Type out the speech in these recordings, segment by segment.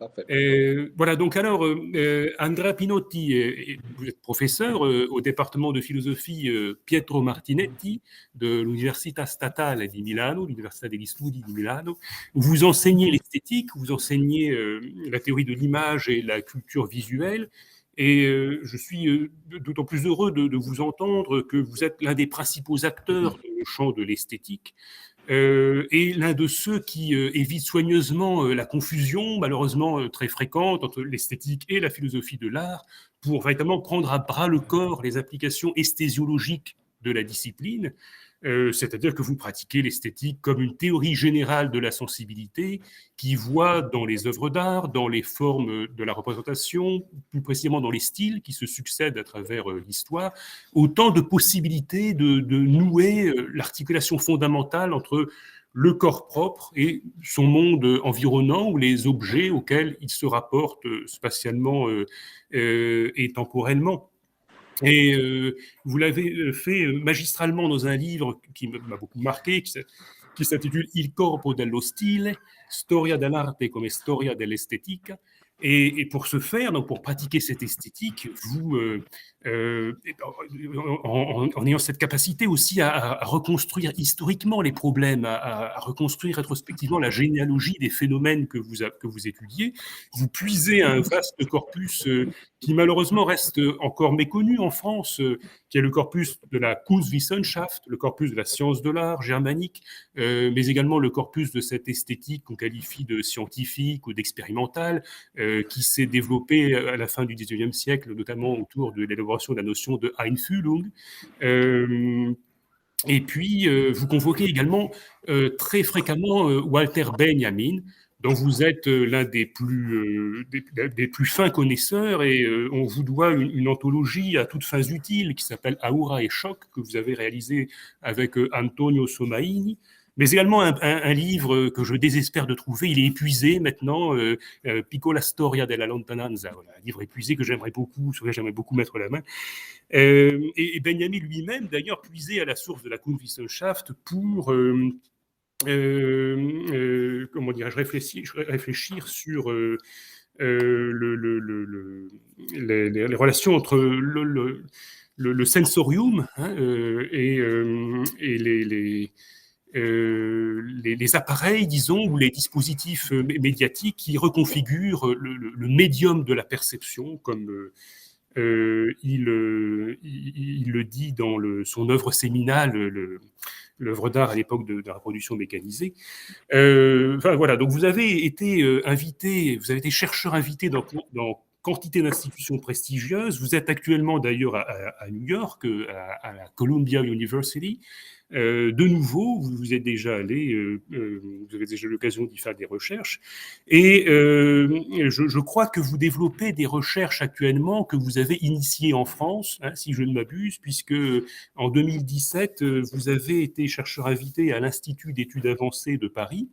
Parfait. Voilà, donc alors, Andrea Pinotti, vous êtes professeur au département de philosophie Pietro Martinetti de l'Università Statale di Milano, l'Università degli Studi di Milano. Vous enseignez l'esthétique, vous enseignez la théorie de l'image et la culture visuelle. Et je suis d'autant plus heureux de vous entendre que vous êtes l'un des principaux acteurs dans le champ de l'esthétique. Et l'un de ceux qui évite soigneusement la confusion, malheureusement très fréquente, entre l'esthétique et la philosophie de l'art, pour véritablement prendre à bras le corps les applications esthésiologiques de la discipline, c'est-à-dire que vous pratiquez l'esthétique comme une théorie générale de la sensibilité qui voit dans les œuvres d'art, dans les formes de la représentation, plus précisément dans les styles qui se succèdent à travers l'histoire, autant de possibilités de nouer l'articulation fondamentale entre le corps propre et son monde environnant ou les objets auxquels il se rapporte spatialement et temporellement. Et vous l'avez fait magistralement dans un livre qui m'a beaucoup marqué, qui s'intitule Il corpo dello stile, storia dell'arte come storia dell'estetica. Et pour ce faire, donc pour pratiquer cette esthétique, vous, en ayant cette capacité aussi à reconstruire historiquement les problèmes, à reconstruire rétrospectivement la généalogie des phénomènes que vous étudiez, vous puisez un vaste corpus qui malheureusement reste encore méconnu en France, qui est le corpus de la Kunstwissenschaft, le corpus de la science de l'art germanique, mais également le corpus de cette esthétique qu'on qualifie de scientifique ou d'expérimentale, qui s'est développé à la fin du XIXe siècle, notamment autour de l'élaboration de la notion de Einfühlung. Et puis, vous convoquez également très fréquemment Walter Benjamin, dont vous êtes l'un des plus fins connaisseurs, et on vous doit une anthologie à toutes fins utiles qui s'appelle Aura et Choc, que vous avez réalisé avec Antonio Somaini, mais également un livre que je désespère de trouver, il est épuisé maintenant, Piccola Storia della Lontananza, voilà, un livre épuisé que j'aimerais beaucoup, sur lequel j'aimerais beaucoup mettre la main. Et Benjamin lui-même, d'ailleurs, puisait à la source de la Kunstwissenschaft pour comment dirais-je, réfléchir sur les relations entre le sensorium et les appareils, disons, ou les dispositifs médiatiques qui reconfigurent le médium de la perception, comme il le dit dans son œuvre séminale, l'œuvre d'art à l'époque de la reproduction mécanisée. Enfin, voilà, donc vous avez été invité, vous avez été chercheur invité dans quantité d'institutions prestigieuses. Vous êtes actuellement d'ailleurs à New York, à la Columbia University. De nouveau, vous êtes déjà allé, vous avez déjà eu l'occasion d'y faire des recherches, et je crois que vous développez des recherches actuellement que vous avez initiées en France, hein, si je ne m'abuse, puisque en 2017, vous avez été chercheur invité à l'Institut d'études avancées de Paris,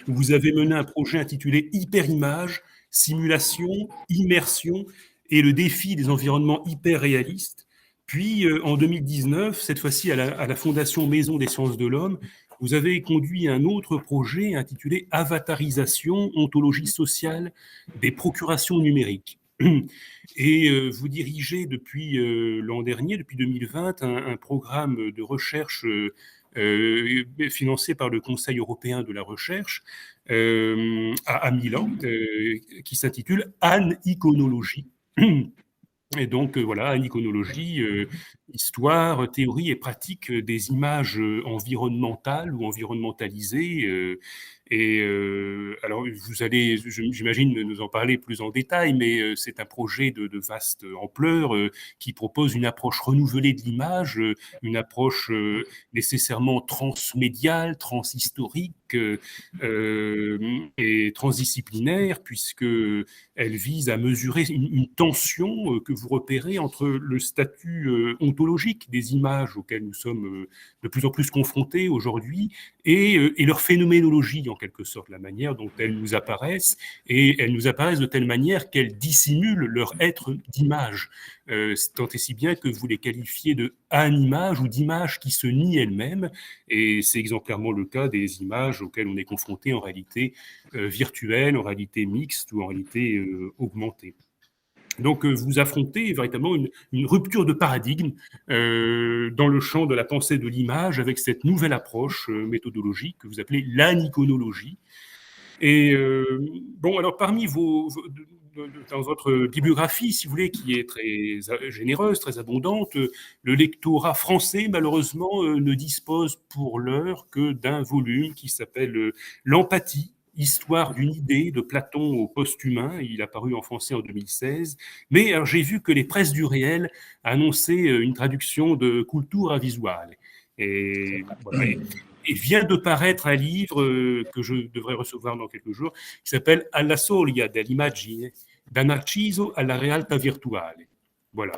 où vous avez mené un projet intitulé Hyperimage, simulation, immersion et le défi des environnements hyper-réalistes. Puis, en 2019, cette fois-ci à la Fondation Maison des sciences de l'homme, vous avez conduit un autre projet intitulé Avatarisation, ontologie sociale des procurations numériques. Et vous dirigez depuis l'an dernier, depuis 2020, un programme de recherche financé par le Conseil européen de la recherche à Milan, qui s'intitule Aniconologie. Et donc, voilà, une iconologie, histoire, théorie et pratique des images environnementales ou environnementalisées. Alors, vous allez, j'imagine, nous en parler plus en détail, mais c'est un projet de vaste ampleur qui propose une approche renouvelée de l'image, une approche nécessairement transmédiale, transhistorique et transdisciplinaire, puisque elle vise à mesurer une tension que vous repérez entre le statut ontologiques des images auxquelles nous sommes de plus en plus confrontés aujourd'hui et leur phénoménologie en quelque sorte, la manière dont elles nous apparaissent, et elles nous apparaissent de telle manière qu'elles dissimulent leur être d'image, tant et si bien que vous les qualifiez de animages ou d'images qui se nient elles-mêmes, et c'est exemplairement le cas des images auxquelles on est confronté en réalité virtuelle, en réalité mixte ou en réalité augmentée. Donc, vous affrontez véritablement une rupture de paradigme dans le champ de la pensée de l'image avec cette nouvelle approche méthodologique que vous appelez l'aniconologie. Et bon, alors parmi dans votre bibliographie, si vous voulez, qui est très généreuse, très abondante, le lectorat français, malheureusement, ne dispose pour l'heure que d'un volume qui s'appelle L'empathie, histoire d'une idée de Platon au post-humain. Il a paru en français en 2016. Mais j'ai vu que les presses du réel annonçaient une traduction de Cultura Visuale. Et voilà. Et vient de paraître un livre que je devrais recevoir dans quelques jours, qui s'appelle Alla soglia dell'immagine, da Narciso alla realtà virtuale. Voilà.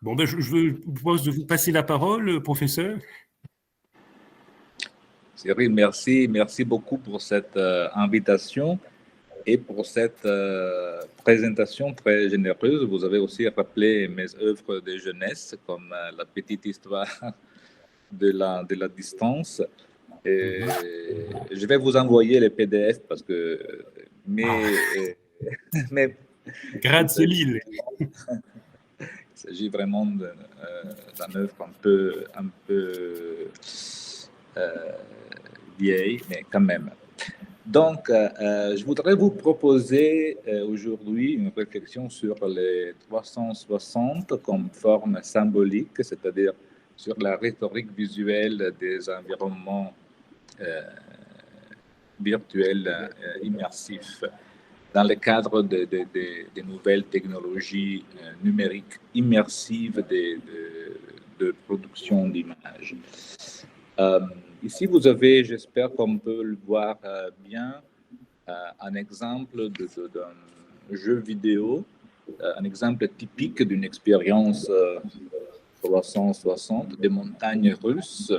Bon, ben, je vous propose de vous passer la parole, professeur. Cyril, merci. Merci beaucoup pour cette invitation et pour cette présentation très généreuse. Vous avez aussi rappelé mes œuvres de jeunesse, comme la petite histoire de la distance. Et je vais vous envoyer les PDF parce que mais Grazie mille. Il s'agit vraiment d'un œuvre un peu vieille, mais quand même. Donc, je voudrais vous proposer aujourd'hui une réflexion sur les 360 comme forme symbolique, c'est-à-dire sur la rhétorique visuelle des environnements virtuels immersifs dans le cadre des nouvelles technologies numériques immersives de production d'images. Ici, vous avez, j'espère qu'on peut le voir bien, un exemple d'un jeu vidéo, un exemple typique d'une expérience 360 des montagnes russes.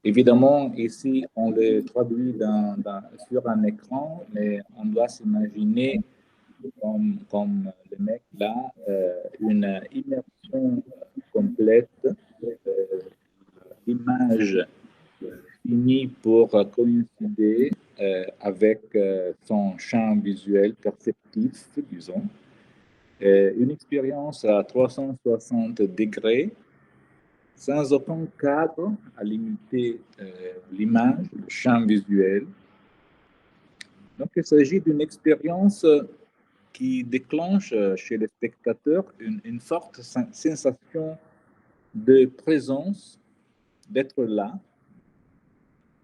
Évidemment, ici, on le traduit sur un écran, mais on doit s'imaginer comme le mec là, une immersion complète. L'image finit pour coïncider avec son champ visuel perceptif, disons. Une expérience à 360 degrés, sans aucun cadre à limiter l'image, le champ visuel. Donc, il s'agit d'une expérience qui déclenche chez les spectateurs une forte sensation de présence, d'être là.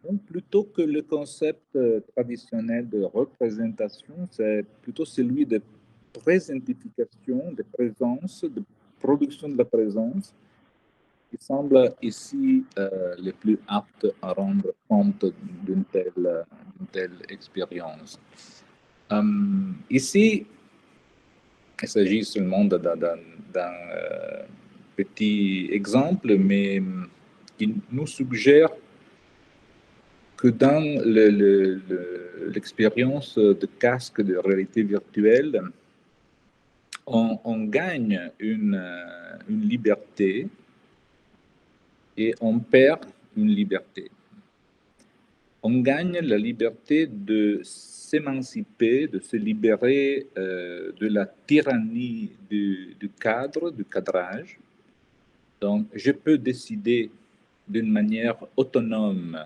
Donc, plutôt que le concept traditionnel de représentation, c'est plutôt celui de présentification, de présence, de production de la présence, qui semble ici le plus apte à rendre compte d'une telle expérience. Ici, il s'agit seulement d'un petit exemple, mais qui nous suggère que dans l'expérience de casque de réalité virtuelle, on gagne une liberté et on perd une liberté. On gagne la liberté de s'émanciper, de se libérer de la tyrannie du cadre, du cadrage. Donc, je peux décider d'une manière autonome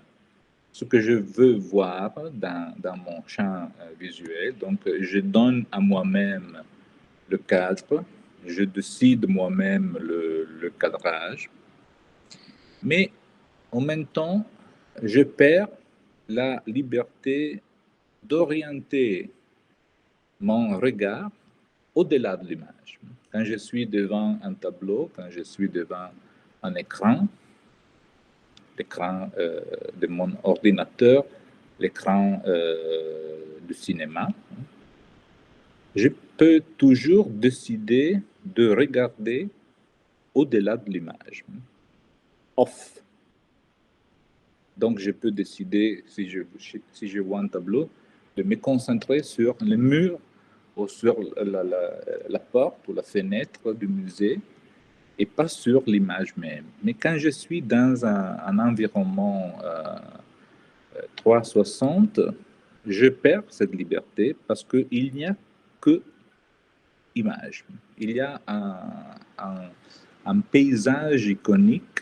ce que je veux voir dans mon champ visuel. Donc, je donne à moi-même le cadre, je décide moi-même le cadrage, mais en même temps, je perds la liberté d'orienter mon regard au-delà de l'image. Quand je suis devant un tableau, quand je suis devant un écran, l'écran de mon ordinateur, l'écran du cinéma, je peux toujours décider de regarder au-delà de l'image, off. Donc, je peux décider, si je vois un tableau, de me concentrer sur le mur ou sur la porte ou la fenêtre du musée et pas sur l'image même. Mais quand je suis dans un environnement 360, je perds cette liberté parce qu'il n'y a que image. Il y a un paysage iconique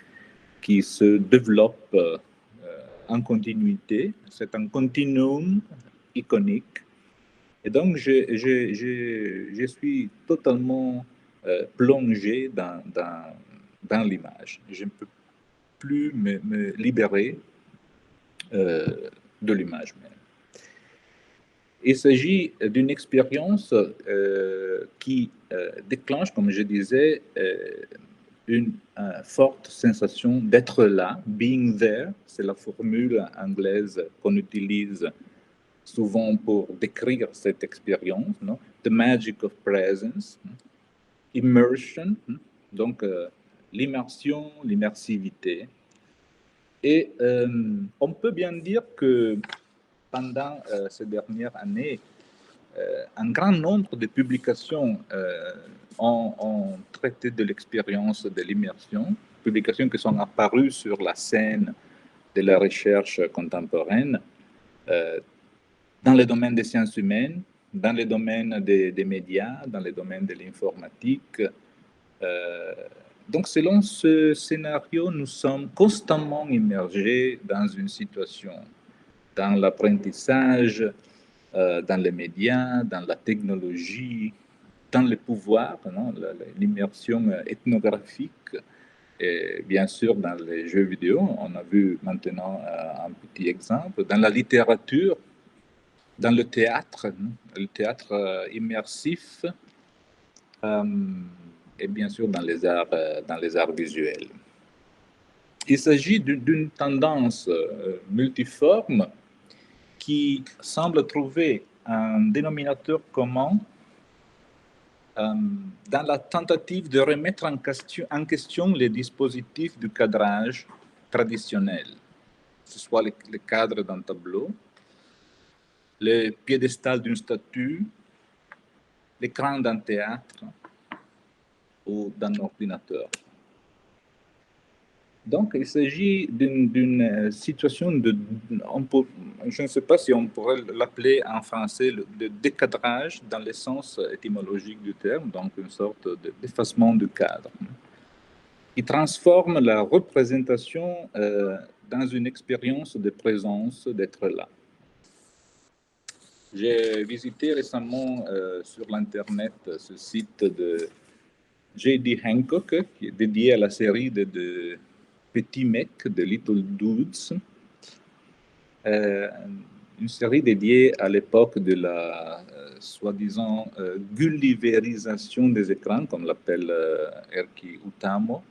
qui se développe en continuité. C'est un continuum iconique. Et donc, je suis totalement plongé dans l'image. Je ne peux plus me libérer de l'image même. Il s'agit d'une expérience qui déclenche, comme je disais, une forte sensation d'être là, being there, c'est la formule anglaise qu'on utilise souvent pour décrire cette expérience, non? The magic of presence, immersion, donc l'immersion, l'immersivité. Et on peut bien dire que pendant ces dernières années, un grand nombre de publications ont traité de l'expérience de l'immersion, publications qui sont apparues sur la scène de la recherche contemporaine dans le domaine des sciences humaines, dans le domaine des médias, dans le domaine de l'informatique. Donc, selon ce scénario, nous sommes constamment immergés dans une situation, dans l'apprentissage, dans les médias, dans la technologie, dans le pouvoir, l'immersion ethnographique, et bien sûr dans les jeux vidéo. On a vu maintenant un petit exemple, dans la littérature, dans le théâtre immersif, et bien sûr dans les arts visuels. Il s'agit d'une tendance multiforme qui semble trouver un dénominateur commun dans la tentative de remettre en question les dispositifs du cadrage traditionnel, que ce soit le cadre d'un tableau, le piédestal d'une statue, l'écran d'un théâtre ou d'un ordinateur. Donc, il s'agit d'une situation je ne sais pas si on pourrait l'appeler en français de décadrage dans le sens étymologique du terme, donc une sorte d'effacement du cadre, qui transforme la représentation dans une expérience de présence, d'être là. J'ai visité récemment sur l'Internet ce site de J.D. Hancock, qui est dédié à la série de Petits Mecs, de Little Dudes, une série dédiée à l'époque de la soi-disant gulliverisation des écrans, comme l'appelle Erkki Utamo,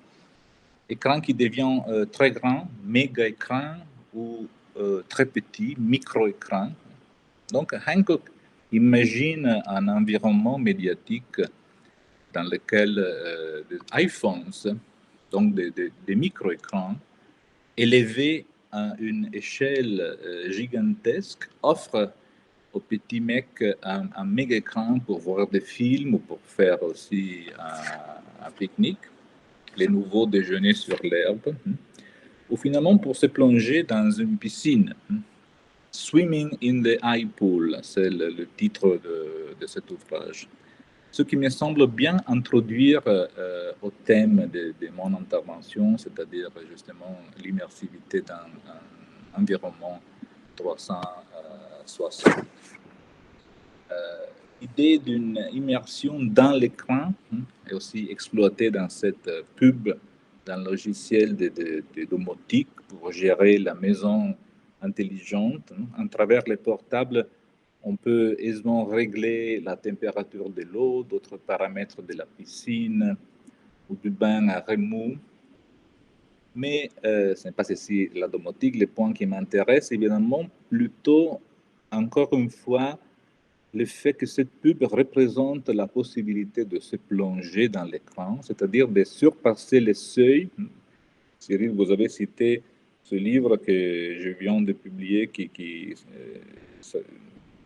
écran qui devient très grand, méga écran, ou très petit, micro-écran. Donc Hancock imagine un environnement médiatique dans lequel des iPhones, donc des micro-écrans, élevés à une échelle gigantesque, offrent aux petits mecs un méga écran pour voir des films ou pour faire aussi un pique-nique, les nouveaux déjeuners sur l'herbe, ou finalement pour se plonger dans une piscine. Swimming in the Eye Pool, c'est le titre de cet ouvrage. Ce qui me semble bien introduire au thème de mon intervention, c'est-à-dire justement l'immersivité dans un environnement 360. L'idée d'une immersion dans l'écran est aussi exploitée dans cette pub, dans le logiciel de domotique pour gérer la maison intelligente. À travers les portables, on peut aisément régler la température de l'eau, d'autres paramètres de la piscine ou du bain à remous. Mais ce n'est pas ceci la domotique. Le point qui m'intéresse, évidemment, plutôt encore une fois, le fait que cette pub représente la possibilité de se plonger dans l'écran, c'est-à-dire de surpasser les seuils. Cyril, vous avez cité ce livre que je viens de publier,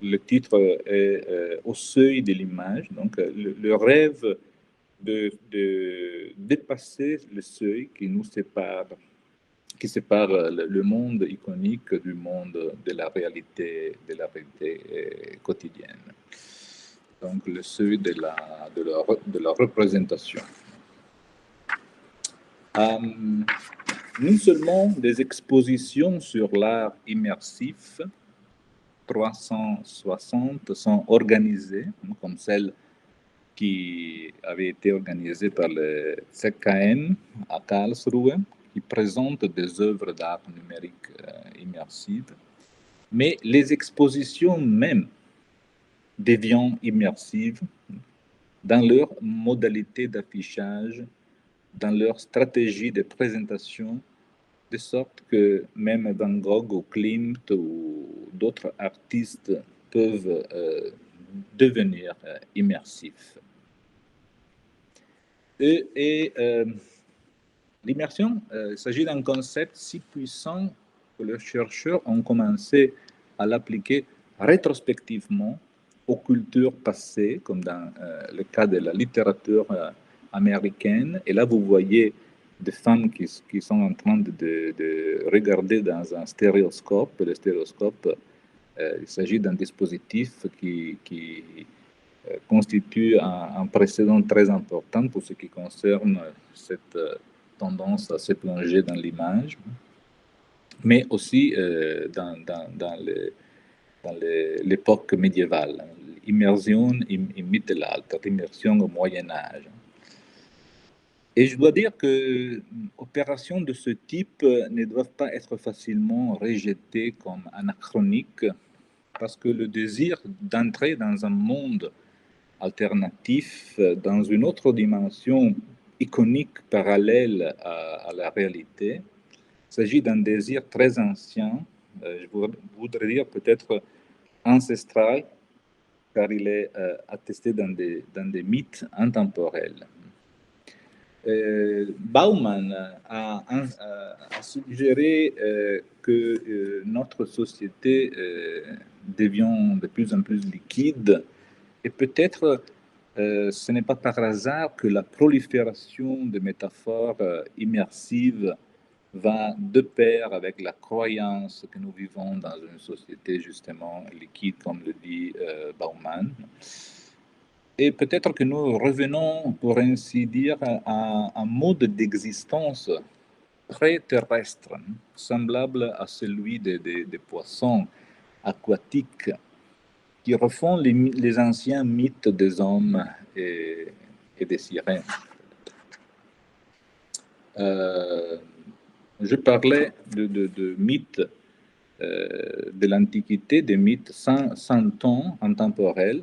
le titre est Au seuil de l'image. Donc, le rêve de dépasser le seuil qui sépare le monde iconique du monde de la réalité quotidienne. Donc, le seuil de la représentation. Non seulement des expositions sur l'art immersif 360 sont organisées, comme celle qui avait été organisée par le ZKM à Karlsruhe, qui présente des œuvres d'art numérique immersives, mais les expositions même deviennent immersives dans leur modalité d'affichage, dans leur stratégie de présentation, de sorte que même Van Gogh ou Klimt ou d'autres artistes peuvent devenir immersifs. Et l'immersion, il s'agit d'un concept si puissant que les chercheurs ont commencé à l'appliquer rétrospectivement aux cultures passées, comme dans le cas de la littérature américaine. Et là, vous voyez des femmes qui sont en train de regarder dans un stéréoscope. Le stéréoscope, il s'agit d'un dispositif qui constitue un précédent très important pour ce qui concerne cette tendance à se plonger dans l'image, mais aussi dans l'époque médiévale, immersion im Mittelalter, immersion au Moyen-Âge. Et je dois dire que opérations de ce type ne doivent pas être facilement rejetées comme anachroniques, parce que le désir d'entrer dans un monde alternatif, dans une autre dimension iconique parallèle à la réalité, il s'agit d'un désir très ancien, je voudrais dire peut-être ancestral, car il est attesté dans des mythes intemporels. Bauman a suggéré que notre société devient de plus en plus liquide, et peut-être ce n'est pas par hasard que la prolifération de métaphores immersives va de pair avec la croyance que nous vivons dans une société justement liquide, comme le dit Bauman. Et peut-être que nous revenons, pour ainsi dire, à un mode d'existence très terrestre, semblable à celui des poissons aquatiques, qui refont les anciens mythes des hommes et des sirènes. Je parlais de mythes de l'Antiquité, des mythes sans temps, intemporels,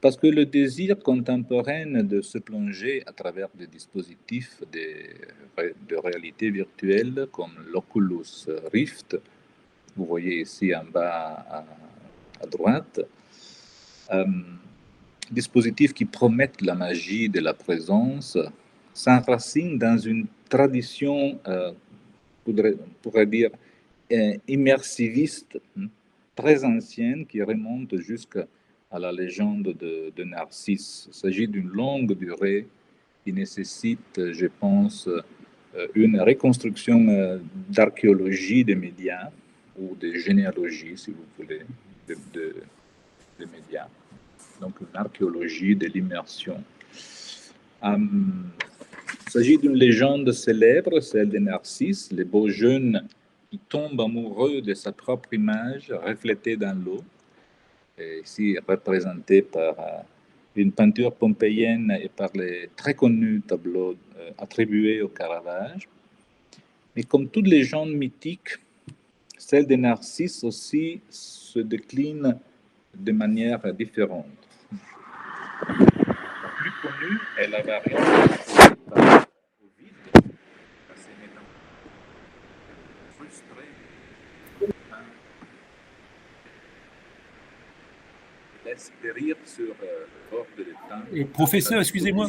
parce que le désir contemporain de se plonger à travers des dispositifs de réalité virtuelle comme l'Oculus Rift, vous voyez ici en bas à droite, dispositifs qui promettent la magie de la présence, s'enracinent dans une tradition, on pourrait dire, immersiviste, très ancienne, qui remonte jusqu'à la légende de Narcisse. Il s'agit d'une longue durée qui nécessite, je pense, une reconstruction d'archéologie des médias, ou de généalogie, si vous voulez, des médias. Donc une archéologie de l'immersion. Il s'agit d'une légende célèbre, celle de Narcisse, le beau jeune qui tombe amoureux de sa propre image reflétée dans l'eau, ici représentée par une peinture pompéienne et par les très connus tableaux attribués au Caravage. Mais comme toutes les légendes mythiques, celle de Narcisse aussi se décline de manière différente. La plus connue est la variante par Ovide, frustré. laisse périr sur le bord de l'étang. Professeur, excusez-moi.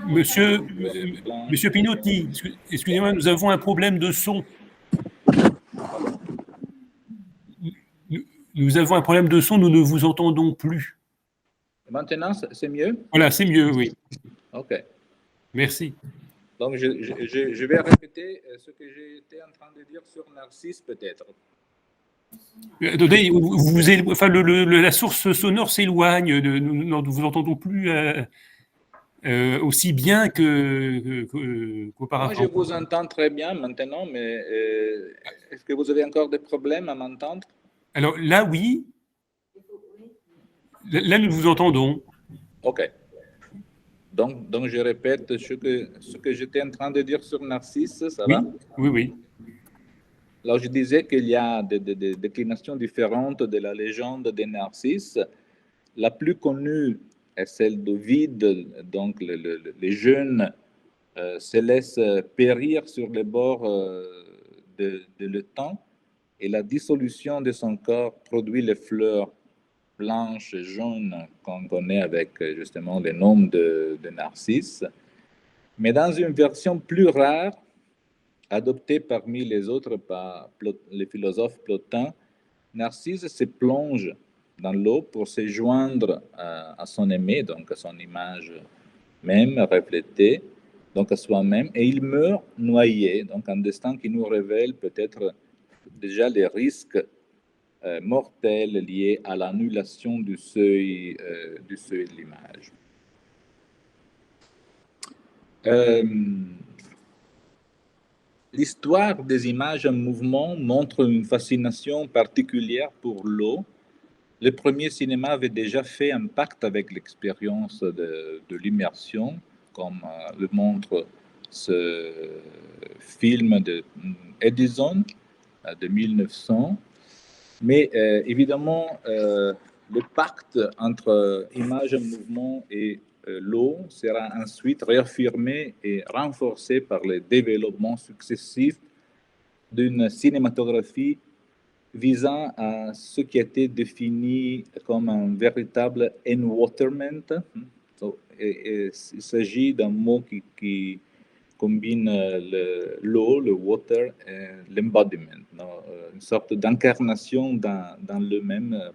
Monsieur Pinotti, excusez-moi, nous avons un problème de son. Nous avons un problème de son, nous ne vous entendons plus. Maintenant, c'est mieux? Voilà, c'est mieux, oui. OK. Merci. Donc, je vais répéter ce que j'étais en train de dire sur Narcisse, peut-être. Attendez, enfin, la source sonore s'éloigne, nous ne vous entendons plus aussi bien qu'auparavant. Moi, je vous entends très bien maintenant, mais est-ce que vous avez encore des problèmes à m'entendre? Alors là, oui. Là, nous vous entendons. OK. Donc je répète ce que j'étais en train de dire sur Narcisse, ça va? Oui, oui. Alors, je disais qu'il y a des déclinations différentes de la légende de Narcisse. La plus connue est celle d'Ovide, donc les jeunes se laissent périr sur les bords de l'étang et la dissolution de son corps produit les fleurs blanches et jaunes qu'on connaît avec justement le nom de Narcisse. Mais dans une version plus rare, adoptée parmi les autres par les philosophes Plotin, Narcisse se plonge dans l'eau pour se joindre à son aimé, donc à son image même reflétée, donc à soi-même, et il meurt noyé, donc un destin qui nous révèle peut-être déjà les risques mortels liés à l'annulation du seuil de l'image. L'histoire des images en mouvement montre une fascination particulière pour l'eau. Le premier cinéma avait déjà fait un pacte avec l'expérience de l'immersion, comme le montre ce film de Edison de 1900. Mais évidemment, le pacte entre images en mouvement et l'eau sera ensuite réaffirmé et renforcé par le développement successif d'une cinématographie visant à ce qui a été défini comme un véritable enwaterment. Il s'agit d'un mot qui combine l'eau, le water, et l'embodiment, une sorte d'incarnation dans le même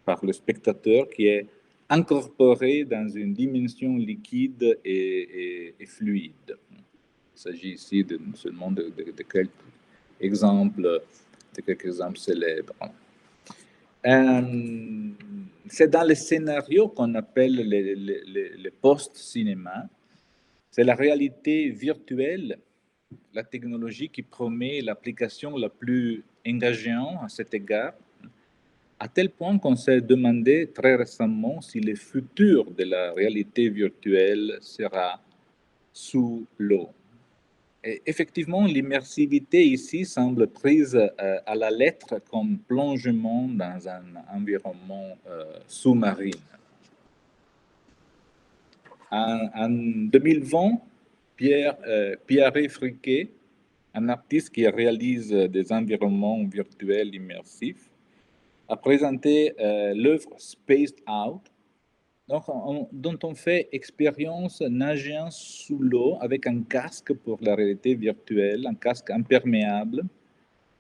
par le spectateur qui est incorporé dans une dimension liquide et fluide. Il s'agit ici seulement de quelques exemples célèbres. C'est dans les scénarios qu'on appelle les post-cinéma. C'est la réalité virtuelle, la technologie qui promet l'application la plus engageante à cet égard, à tel point qu'on s'est demandé très récemment si le futur de la réalité virtuelle sera sous l'eau. Et effectivement, l'immersivité ici semble prise à la lettre comme plongement dans un environnement sous-marin. En 2020, Pierre Friquet, un artiste qui réalise des environnements virtuels immersifs, a présenté l'œuvre Spaced Out, donc, dont on fait expérience nageant sous l'eau avec un casque pour la réalité virtuelle, un casque imperméable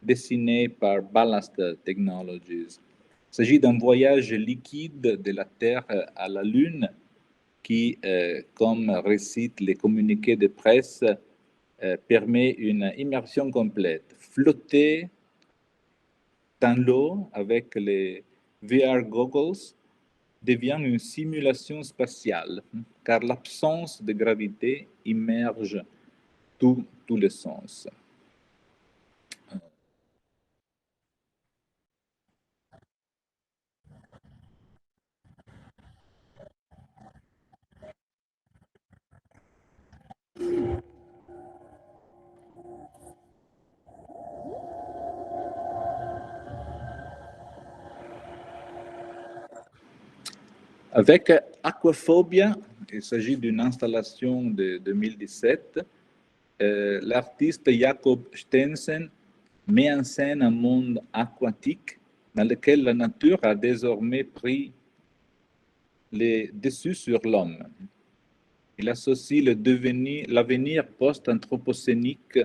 dessiné par Ballast Technologies. Il s'agit d'un voyage liquide de la Terre à la Lune qui, comme récitent les communiqués de presse, permet une immersion complète. Flotter dans l'eau avec les VR goggles devient une simulation spatiale, car l'absence de gravité immerge tous les sens. Avec Aquaphobia, il s'agit d'une installation de 2017, l'artiste Jakob Stensen met en scène un monde aquatique dans lequel la nature a désormais pris les dessus sur l'homme. Il associe l'avenir post-anthropocénique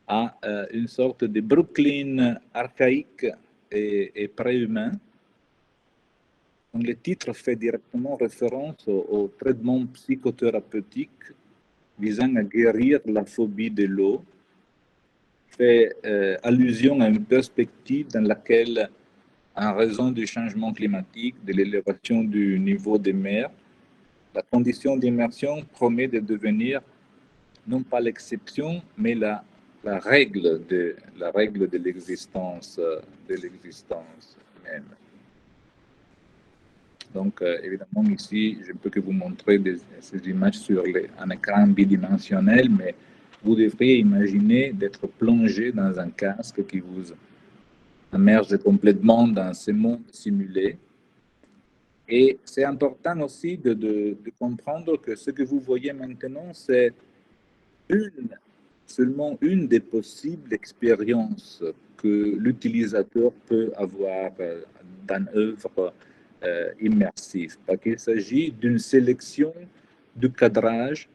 à une sorte de Brooklyn archaïque et préhumain. Donc, le titre fait directement référence au traitement psychothérapeutiques visant à guérir la phobie de l'eau, fait allusion à une perspective dans laquelle, en raison du changement climatique, de l'élévation du niveau des mers, la condition d'immersion promet de devenir non pas l'exception, mais la règle de l'existence même. Donc, évidemment, ici, je ne peux que vous montrer ces images sur un écran bidimensionnel, mais vous devriez imaginer d'être plongé dans un casque qui vous immerge complètement dans ce monde simulé. Et c'est important aussi de comprendre que ce que vous voyez maintenant, c'est seulement une des possibles expériences que l'utilisateur peut avoir dans l'œuvre immersive. Parce qu'il s'agit d'une sélection de cadrage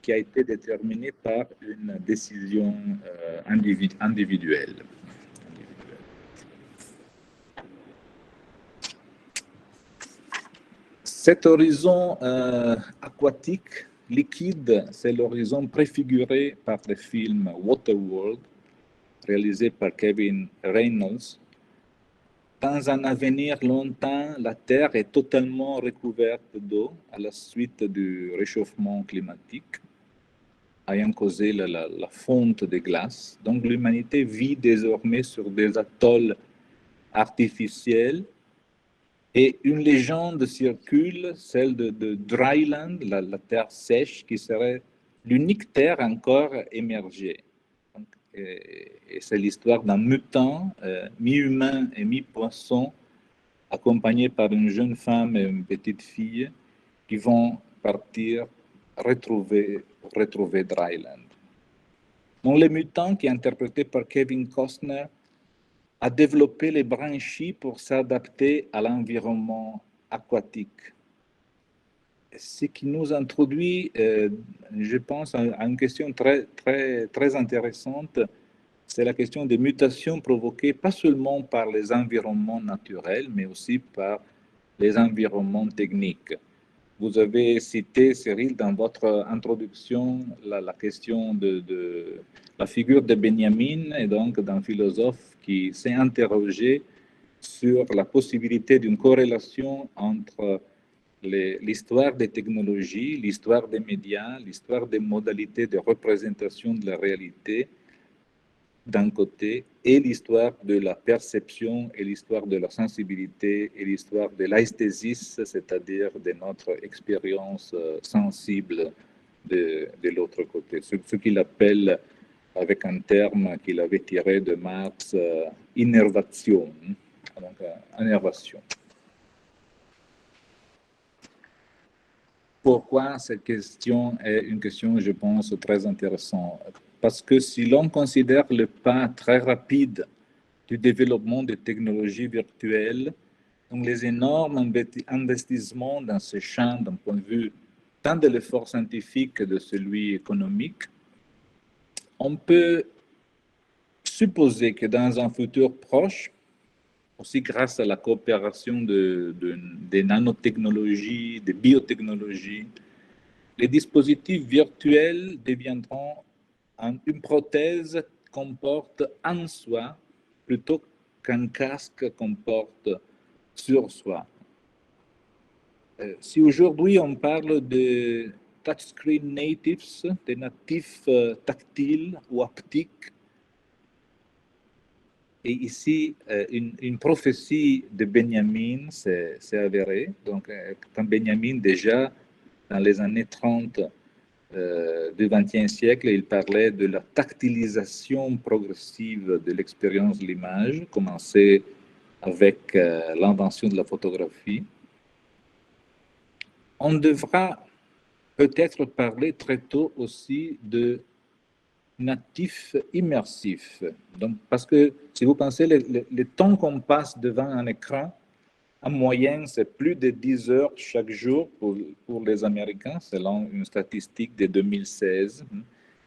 qui a été déterminée par une décision individuelle. Cet horizon aquatique liquide, c'est l'horizon préfiguré par le film Waterworld, réalisé par Kevin Reynolds. Dans un avenir lointain, la Terre est totalement recouverte d'eau à la suite du réchauffement climatique, ayant causé la fonte des glaces. Donc l'humanité vit désormais sur des atolls artificiels. Et une légende circule, celle de Dryland, la terre sèche, qui serait l'unique terre encore émergée. Donc, et c'est l'histoire d'un mutant, mi-humain et mi-poisson, accompagné par une jeune femme et une petite fille, qui vont partir retrouver Dryland. Donc, le mutant, qui est interprété par Kevin Costner, a développé les branchies pour s'adapter à l'environnement aquatique. Ce qui nous introduit, je pense, à une question très intéressante, c'est la question des mutations provoquées pas seulement par les environnements naturels, mais aussi par les environnements techniques. Vous avez cité, Cyril, dans votre introduction, la question de la figure de Benjamin, et donc d'un philosophe qui s'est interrogé sur la possibilité d'une corrélation entre l'histoire des technologies, l'histoire des médias, l'histoire des modalités de représentation de la réalité, d'un côté, et l'histoire de la perception, et l'histoire de la sensibilité, et l'histoire de l'aesthésis, c'est-à-dire de notre expérience sensible de l'autre côté. Ce qu'il appelle, avec un terme qu'il avait tiré de Marx, innervation, donc innervation. Pourquoi cette question est une question, je pense, très intéressante? Parce que si l'on considère le pas très rapide du développement des technologies virtuelles, donc les énormes investissements dans ce champ d'un point de vue tant de l'effort scientifique que de celui économique, on peut supposer que dans un futur proche, aussi grâce à la coopération des nanotechnologies, des biotechnologies, les dispositifs virtuels deviendront une prothèse qu'on porte en soi plutôt qu'un casque qu'on porte sur soi. Si aujourd'hui on parle de touchscreen natives, des natifs tactiles ou haptiques, et ici, une prophétie de Benjamin s'est avérée. Donc, quand Benjamin, déjà dans les années 30 du XXe siècle, il parlait de la tactilisation progressive de l'expérience de l'image, commencée avec l'invention de la photographie. On devra peut-être parler très tôt aussi de natif immersif. Donc, parce que si vous pensez, le temps qu'on passe devant un écran, en moyenne, c'est plus de 10 heures chaque jour pour les Américains, selon une statistique de 2016.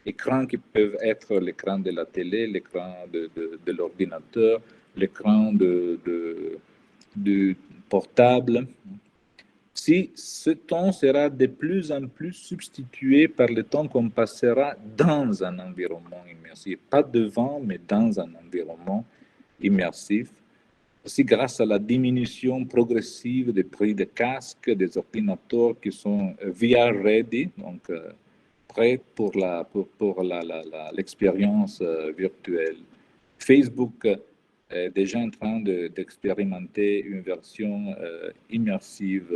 Écrans qui peuvent être l'écran de la télé, l'écran de l'ordinateur, l'écran du portable. Si ce temps sera de plus en plus substitué par le temps qu'on passera dans un environnement immersif, pas devant, mais dans un environnement immersif, aussi grâce à la diminution progressive des prix des casques, des ordinateurs qui sont VR ready, donc prêts pour l'expérience virtuelle. Facebook est déjà en train d'expérimenter une version immersive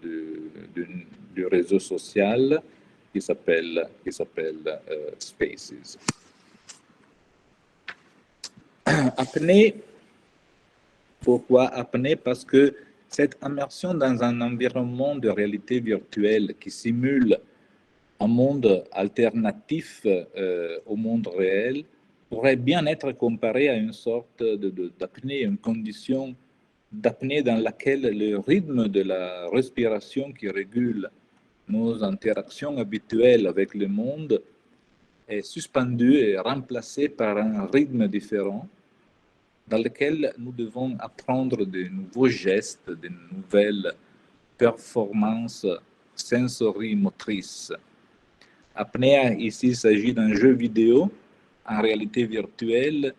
du réseau social qui s'appelle Spaces. Apnée. Pourquoi apnée? Parce que cette immersion dans un environnement de réalité virtuelle qui simule un monde alternatif au monde réel pourrait bien être comparée à une sorte d'apnée, une condition d'apnée dans laquelle le rythme de la respiration qui régule nos interactions habituelles avec le monde est suspendu et remplacé par un rythme différent dans lequel nous devons apprendre de nouveaux gestes, de nouvelles performances sensorimotrices. Apnea, ici, il s'agit d'un jeu vidéo en réalité virtuelle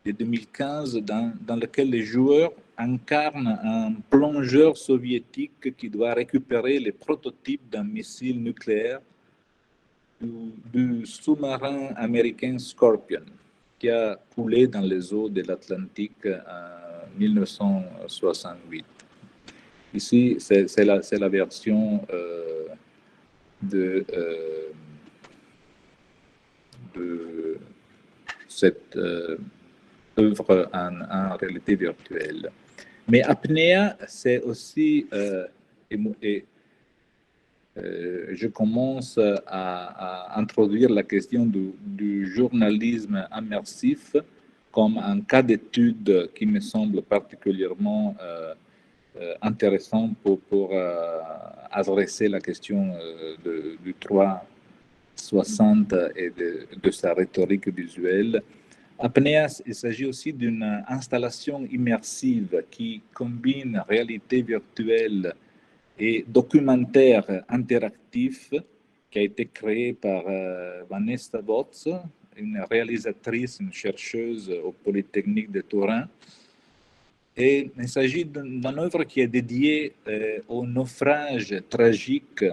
de 2015 dans lequel les joueurs incarnent un plongeur soviétique qui doit récupérer les prototypes d'un missile nucléaire du sous-marin américain Scorpion, qui a coulé dans les eaux de l'Atlantique en 1968. Ici, c'est la version de cette œuvre en réalité virtuelle. Mais apnea, c'est aussi, je commence à introduire la question du journalisme immersif comme un cas d'étude qui me semble particulièrement intéressant pour adresser la question du 360 et de sa rhétorique visuelle. Apnea, il s'agit aussi d'une installation immersive qui combine réalité virtuelle et documentaire interactif qui a été créé par Vanessa Botz, une réalisatrice, une chercheuse au Polytechnique de Turin. Et il s'agit d'une œuvre qui est dédiée au naufrage tragique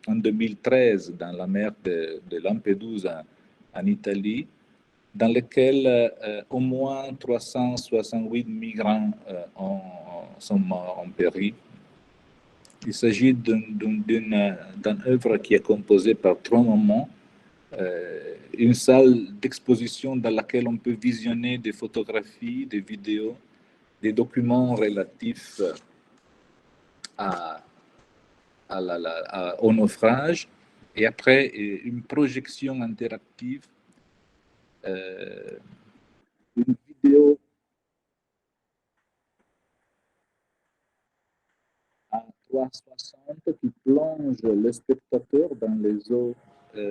en 2013 dans la mer de Lampedusa en Italie, dans lequel au moins 368 migrants sont morts en péri. Il s'agit d'une œuvre qui est composée par 3 moments. Une salle d'exposition dans laquelle on peut visionner des photographies, des vidéos, des documents relatifs au naufrage, et après une projection interactive, une vidéo à 360 qui plonge le spectateur dans les eaux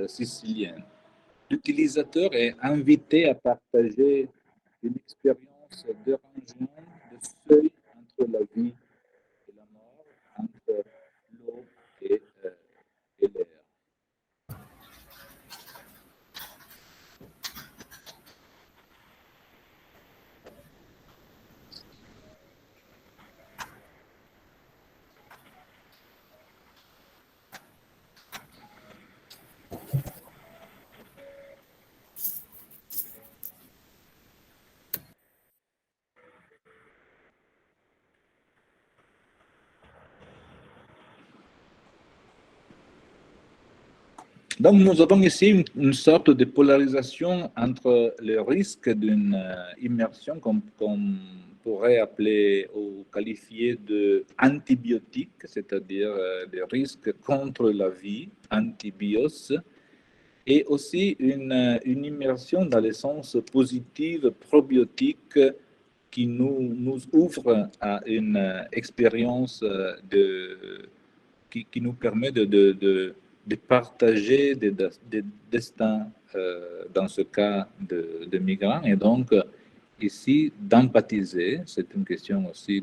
siciliennes. L'utilisateur est invité à partager une expérience dérangeante de seuil entre la vie et la mort, entre l'eau et l'air. Donc, nous avons ici une sorte de polarisation entre le risque d'une immersion qu'on pourrait appeler ou qualifier de antibiotique, c'est-à-dire des risques contre la vie, antibios, et aussi une immersion dans le sens positif, probiotique, qui nous ouvre à une expérience qui nous permet de partager des destins, dans ce cas de migrants. Et donc, ici, d'empathiser, c'est une question aussi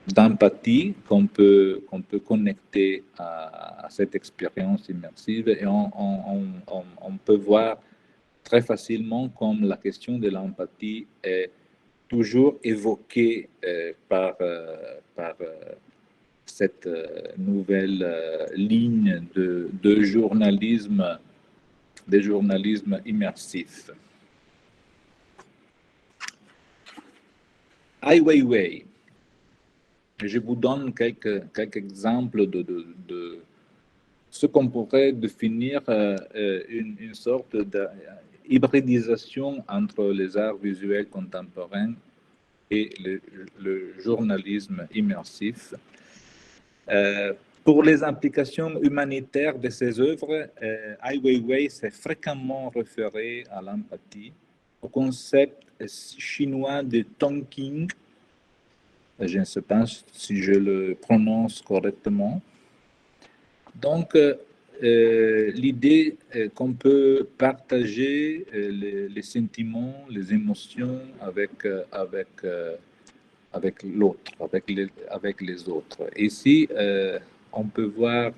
d'empathie qu'on peut connecter à cette expérience immersive. Et on peut voir très facilement comme la question de l'empathie est toujours évoquée par cette nouvelle ligne de journalisme immersif. Ai Weiwei. Je vous donne quelques exemples de ce qu'on pourrait définir une sorte d'hybridisation entre les arts visuels contemporains et le journalisme immersif. Pour les implications humanitaires de ces œuvres, Ai Weiwei s'est fréquemment référé à l'empathie, au concept chinois de Tongqing. Je ne sais pas si je le prononce correctement. Donc, l'idée qu'on peut partager les sentiments, les émotions avec l'autre, avec les autres. Ici, on peut voir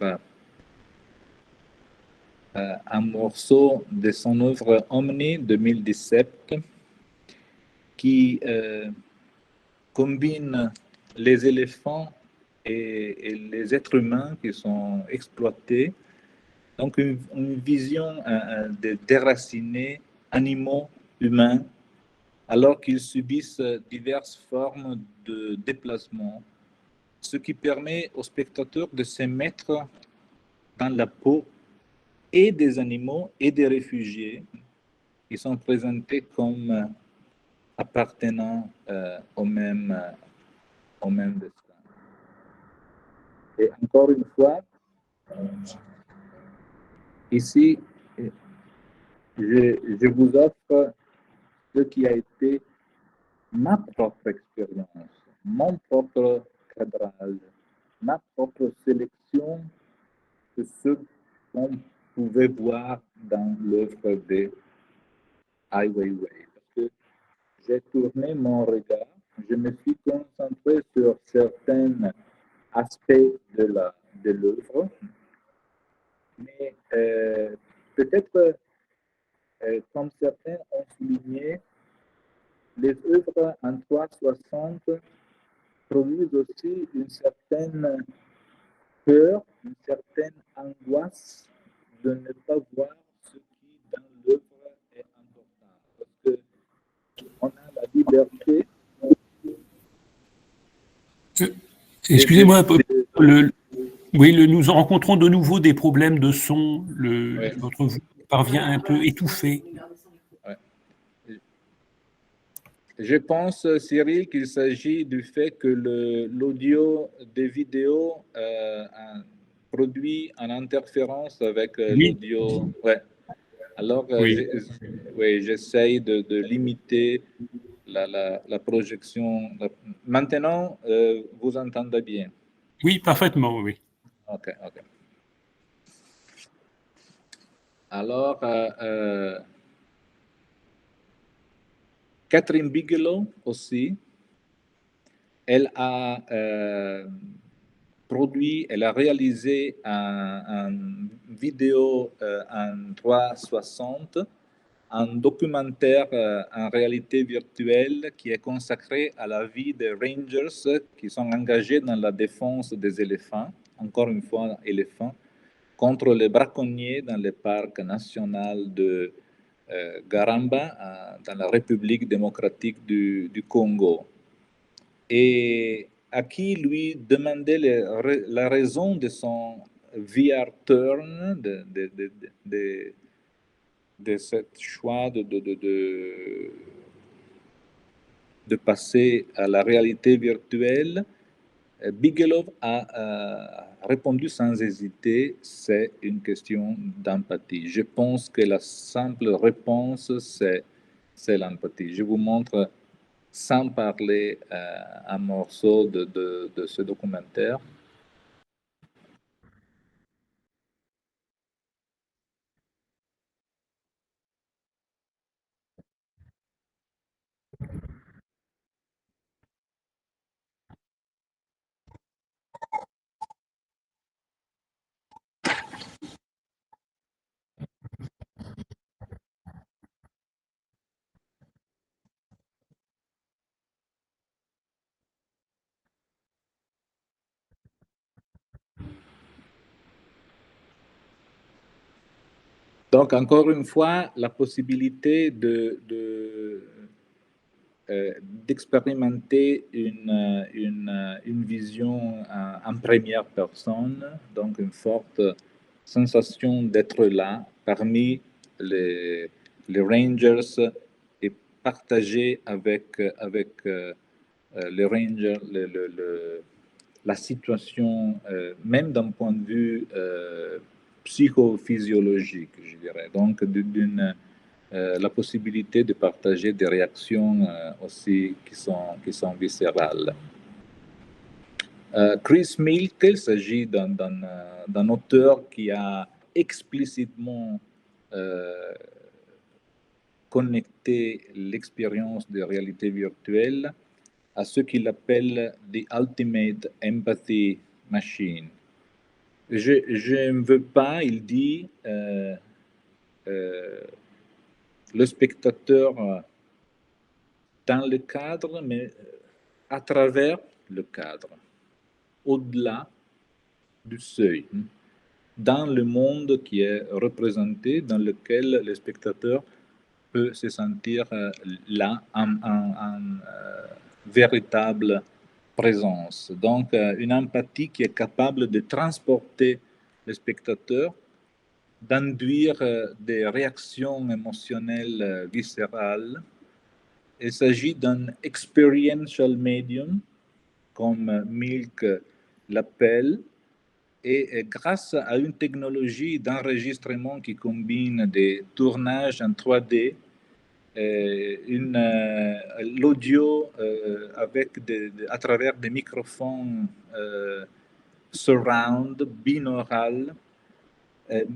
un morceau de son œuvre Omni 2017 qui combine les éléphants et les êtres humains qui sont exploités. Donc, une vision de déracinés animaux humains alors qu'ils subissent diverses formes de déplacement, ce qui permet aux spectateurs de se mettre dans la peau et des animaux et des réfugiés qui sont présentés comme appartenant au même destin. Et encore une fois, ici, je vous offre ce qui a été ma propre expérience, mon propre cadrage, ma propre sélection de ce qu'on pouvait voir dans l'œuvre de Ai Weiwei. Parce que j'ai tourné mon regard, je me suis concentré sur certains aspects de l'œuvre, mais peut-être, comme certains ont souligné, les œuvres en 360 produisent aussi une certaine peur, une certaine angoisse de ne pas voir ce qui dans l'œuvre est important. Parce qu'on a la liberté. Excusez-moi un peu. Oui, nous rencontrons de nouveau des problèmes de son. Votre voix parvient un peu étouffée. Je pense, Cyril, qu'il s'agit du fait que l'audio des vidéos produit en interférence avec l'audio. Ouais. Alors, j'essaye de limiter la projection. Maintenant, vous entendez bien? Oui, parfaitement, oui. OK. Alors, Catherine Bigelow aussi, elle a elle a réalisé un vidéo en 360, un documentaire en réalité virtuelle qui est consacré à la vie des rangers qui sont engagés dans la défense des éléphants, encore une fois éléphants, contre les braconniers dans le parc national de Garamba, dans la République démocratique du Congo. Et à qui lui demandait la raison de son VR turn, de ce choix de passer à la réalité virtuelle. Bigelow a répondu sans hésiter, c'est une question d'empathie. Je pense que la simple réponse, c'est l'empathie. Je vous montre, sans parler, un morceau de ce documentaire. Donc, encore une fois, la possibilité d'expérimenter une vision en première personne, donc une forte sensation d'être là parmi les Rangers et partager avec les Rangers la situation, même d'un point de vue psychophysiologique, je dirais. Donc, la possibilité de partager des réactions aussi qui sont viscérales. Chris Milk, il s'agit d'un auteur qui a explicitement connecté l'expérience de réalité virtuelle à ce qu'il appelle The Ultimate Empathy Machine. Je ne veux pas, il dit, le spectateur dans le cadre, mais à travers le cadre, au-delà du seuil, dans le monde qui est représenté, dans lequel le spectateur peut se sentir là en véritable présence. Donc, une empathie qui est capable de transporter le spectateur, d'induire des réactions émotionnelles viscérales. Il s'agit d'un experiential medium, comme Milk l'appelle, et grâce à une technologie d'enregistrement qui combine des tournages en 3D, l'audio à travers des microphones surround, binaural,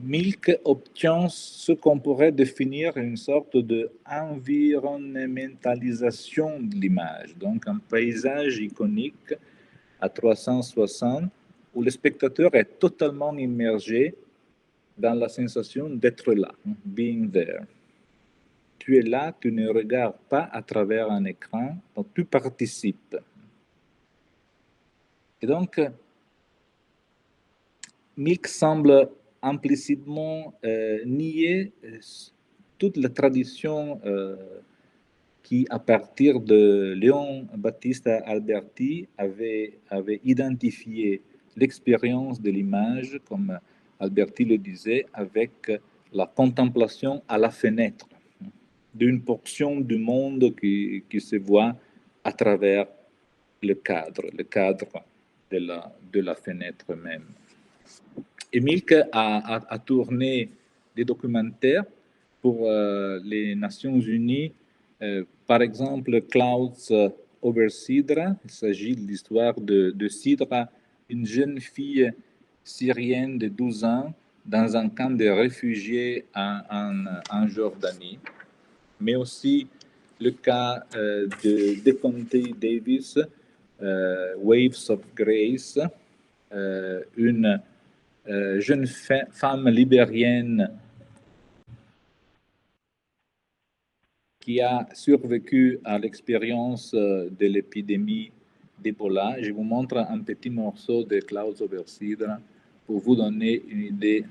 Milk obtient ce qu'on pourrait définir une sorte d'environnementalisation de l'image, donc un paysage iconique à 360 où le spectateur est totalement immergé dans la sensation d'être là, being there. Tu es là, tu ne regardes pas à travers un écran, donc tu participes. Et donc, Milk semble implicitement nier toute la tradition qui, à partir de Léon Battista Alberti, avait identifié l'expérience de l'image, comme Alberti le disait, avec la contemplation à la fenêtre d'une portion du monde qui se voit à travers le cadre de la fenêtre même. Et Milk a tourné des documentaires pour les Nations Unies, par exemple Clouds over Sidra. Il s'agit de l'histoire de Sidra, une jeune fille syrienne de 12 ans dans un camp de réfugiés en Jordanie, mais aussi le cas de DeConte Davis, Waves of Grace, une jeune femme libérienne qui a survécu à l'expérience de l'épidémie d'Ebola. Je vous montre un petit morceau de Clouds over Sidra pour vous donner une idée.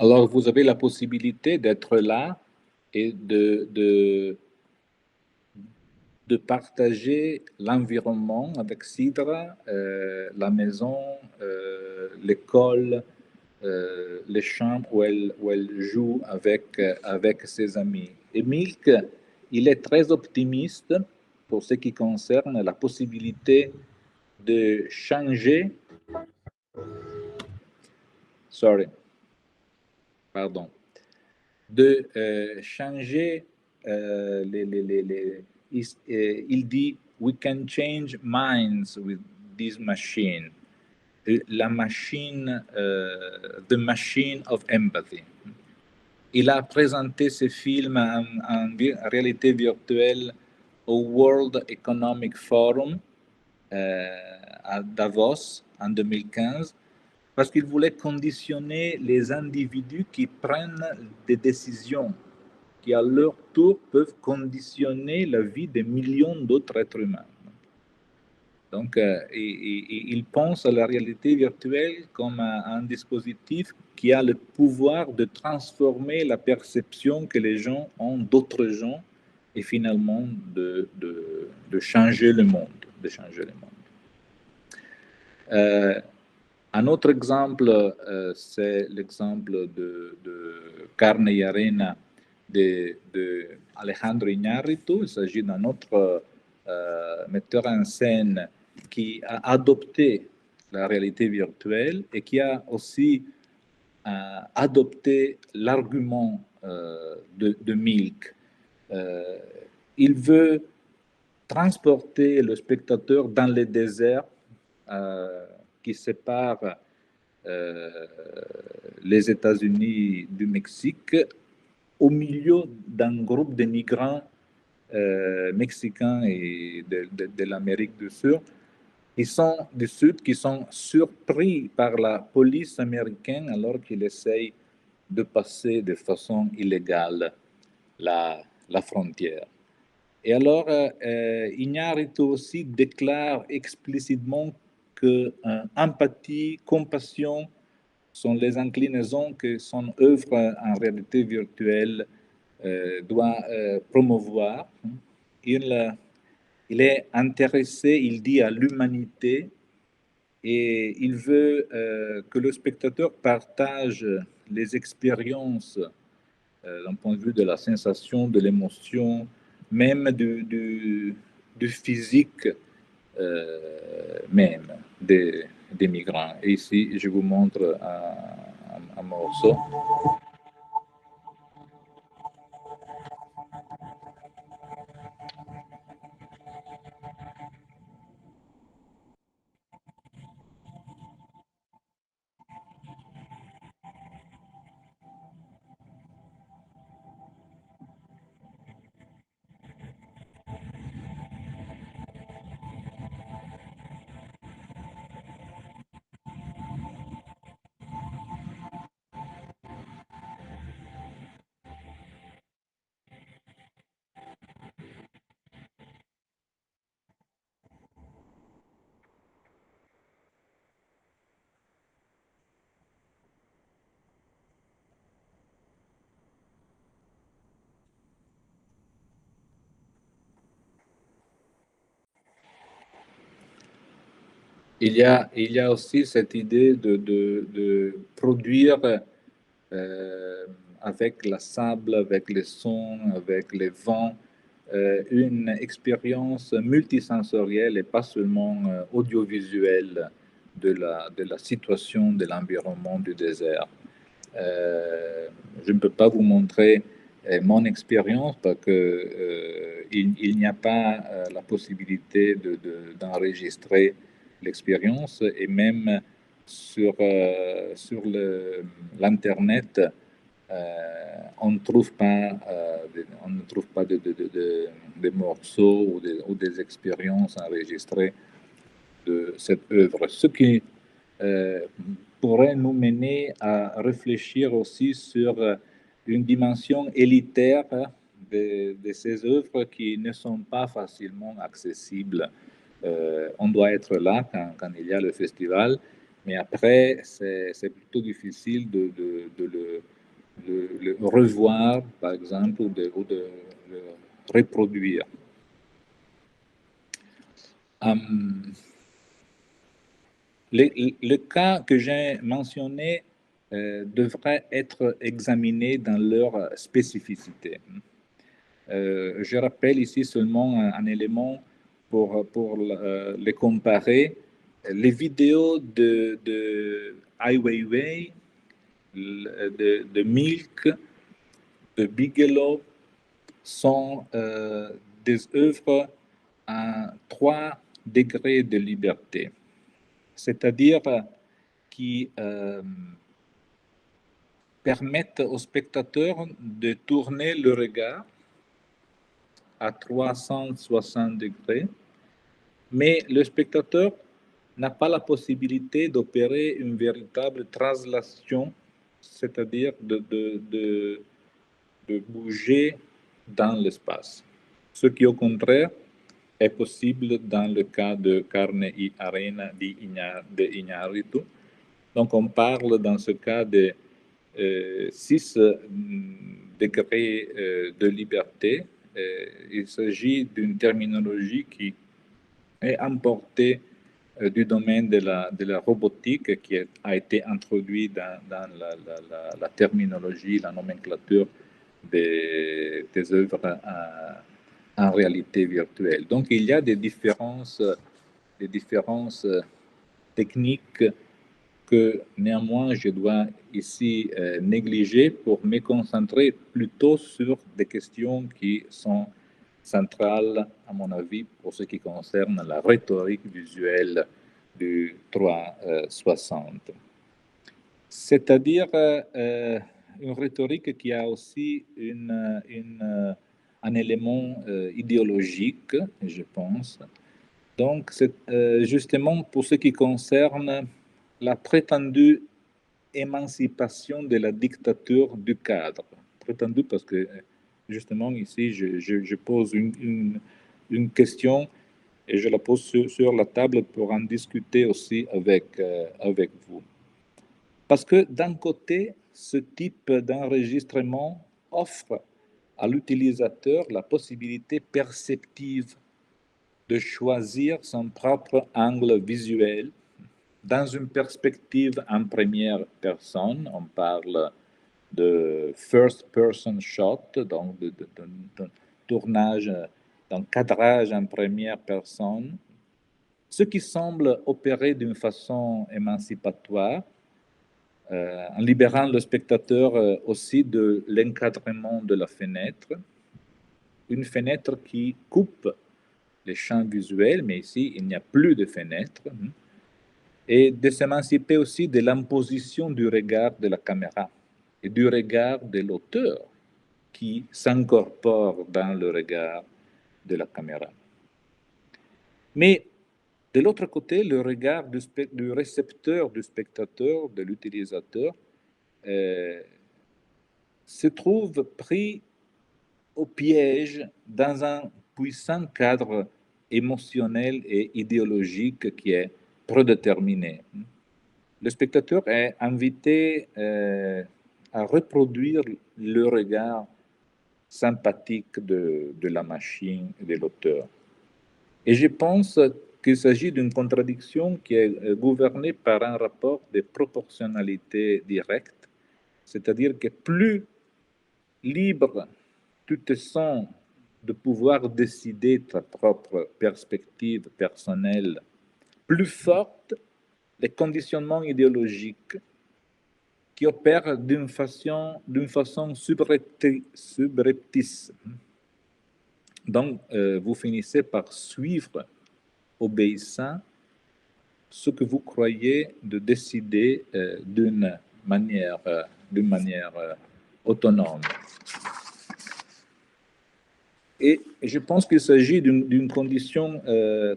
Alors, vous avez la possibilité d'être là et de partager l'environnement avec Sidra, la maison, l'école, les chambres où elle joue avec ses amis. Et Milk, il est très optimiste pour ce qui concerne la possibilité de changer, de changer il dit, we can change minds with this machine. La machine, the machine of empathy. Il a présenté ce film en réalité virtuelle au World Economic Forum à Davos en 2015 parce qu'il voulait conditionner les individus qui prennent des décisions qui à leur tour peuvent conditionner la vie de millions d'autres êtres humains. Donc, il pense à la réalité virtuelle comme un dispositif qui a le pouvoir de transformer la perception que les gens ont d'autres gens et finalement de changer le monde. Un autre exemple, c'est l'exemple de Carne y Arena de Alejandro Iñárritu. Il s'agit d'un autre metteur en scène qui a adopté la réalité virtuelle et qui a aussi adopté l'argument de Milk. Il veut transporter le spectateur dans les déserts qui séparent les États-Unis du Mexique au milieu d'un groupe de migrants mexicains et de l'Amérique du Sud. Ils sont du Sud qui sont surpris par la police américaine alors qu'ils essayent de passer de façon illégale la frontière. Et alors, Iñárritu aussi déclare explicitement que empathie, compassion sont les inclinaisons que son œuvre en réalité virtuelle doit promouvoir. Il est intéressé, il dit, à l'humanité et il veut que le spectateur partage les expériences d'un point de vue de la sensation, de l'émotion, même du physique même des migrants. Et ici, je vous montre un morceau. Il y a aussi cette idée de produire avec la sable, avec les sons, avec les vents, une expérience multisensorielle et pas seulement audiovisuelle de la situation, de l'environnement du désert. Je ne peux pas vous montrer mon expérience parce que il n'y a pas la possibilité d'enregistrer l'expérience et même sur l'internet on ne trouve pas de morceaux ou des expériences enregistrées de cette œuvre, ce qui pourrait nous mener à réfléchir aussi sur une dimension élitaire de ces œuvres qui ne sont pas facilement accessibles. On doit être là quand il y a le festival, Mais après, c'est plutôt difficile de le revoir, par exemple, ou de le reproduire. Le cas que j'ai mentionné devrait être examiné dans leur spécificité. Je rappelle ici seulement un élément pour les comparer. Les vidéos de Ai Weiwei, de Milk, de Bigelow sont des œuvres à 3 degrés de liberté, c'est-à-dire qui permettent au spectateur de tourner le regard à 360 degrés, mais le spectateur n'a pas la possibilité d'opérer une véritable translation, c'est-à-dire de bouger dans l'espace. Ce qui, au contraire, est possible dans le cas de Carne y Arena de Iñárritu. Donc, on parle dans ce cas de 6 degrés de liberté. Il s'agit d'une terminologie qui est importée du domaine de la robotique, qui a été introduite dans la terminologie, la nomenclature des œuvres en réalité virtuelle. Donc, il y a des différences techniques que néanmoins je dois ici négliger pour me concentrer plutôt sur des questions qui sont centrales, à mon avis, pour ce qui concerne la rhétorique visuelle du 360. C'est-à-dire une rhétorique qui a aussi un élément idéologique, je pense. Donc, c'est justement pour ce qui concerne la prétendue émancipation de la dictature du cadre. Prétendue parce que, justement, ici, je pose une question et je la pose sur la table pour en discuter aussi avec vous. Parce que d'un côté, ce type d'enregistrement offre à l'utilisateur la possibilité perceptive de choisir son propre angle visuel dans une perspective en première personne. On parle de first person shot, donc d'un tournage, d'un cadrage en première personne, ce qui semble opérer d'une façon émancipatoire, en libérant le spectateur aussi de l'encadrement de la fenêtre, une fenêtre qui coupe les champs visuels, mais ici, il n'y a plus de fenêtre, et de s'émanciper aussi de l'imposition du regard de la caméra et du regard de l'auteur qui s'incorpore dans le regard de la caméra. Mais de l'autre côté, le regard du récepteur, du spectateur, de l'utilisateur, se trouve pris au piège dans un puissant cadre émotionnel et idéologique qui est prédéterminé. Le spectateur est invité à reproduire le regard sympathique de la machine et de l'auteur. Et je pense qu'il s'agit d'une contradiction qui est gouvernée par un rapport de proportionnalité directe, c'est-à-dire que plus libre tu te sens de pouvoir décider ta propre perspective personnelle, plus forte les conditionnements idéologiques qui opèrent d'une façon subreptice. Donc, vous finissez par suivre, obéissant, ce que vous croyez de décider d'une manière autonome. Et je pense qu'il s'agit d'une condition